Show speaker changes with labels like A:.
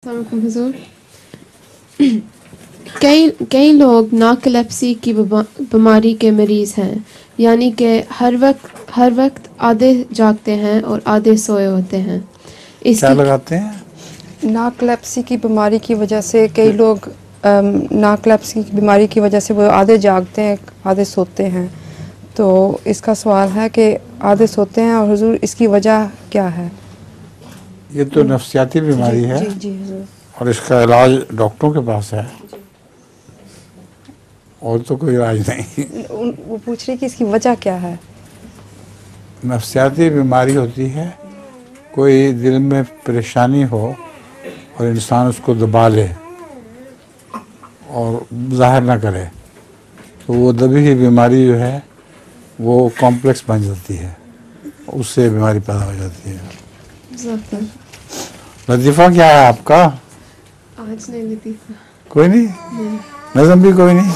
A: हुजूर। कई कई लोग नार्कोलेप्सी की बीमारी के मरीज़ हैं, यानी कि हर वक्त आधे जागते हैं और आधे सोए होते हैं।
B: क्या लगाते हैं?
C: नार्कोलेप्सी की बीमारी की वजह से कई लोग नार्कोलेप्सी की बीमारी की वजह से वो आधे जागते हैं आधे सोते हैं। तो इसका सवाल है कि आधे सोते हैं और हुजूर इसकी वजह क्या है?
B: ये तो नफ्सियाती बीमारी है।
C: जी जी हुजूर।
B: और इसका इलाज डॉक्टरों के पास है, और तो कोई इलाज नहीं।
C: वो पूछ रही कि इसकी वजह क्या है?
B: नफ्सियाती बीमारी होती है, कोई दिल में परेशानी हो और इंसान उसको दबा ले और जाहिर ना करे, तो वो दबी हुई बीमारी जो है वो कॉम्प्लेक्स बन जाती है, उससे बीमारी पैदा हो जाती है। लतीफ़ा क्या है आपका?
A: आज नहीं लतीफ़ा
B: कोई नहीं, नज़म भी कोई नहीं।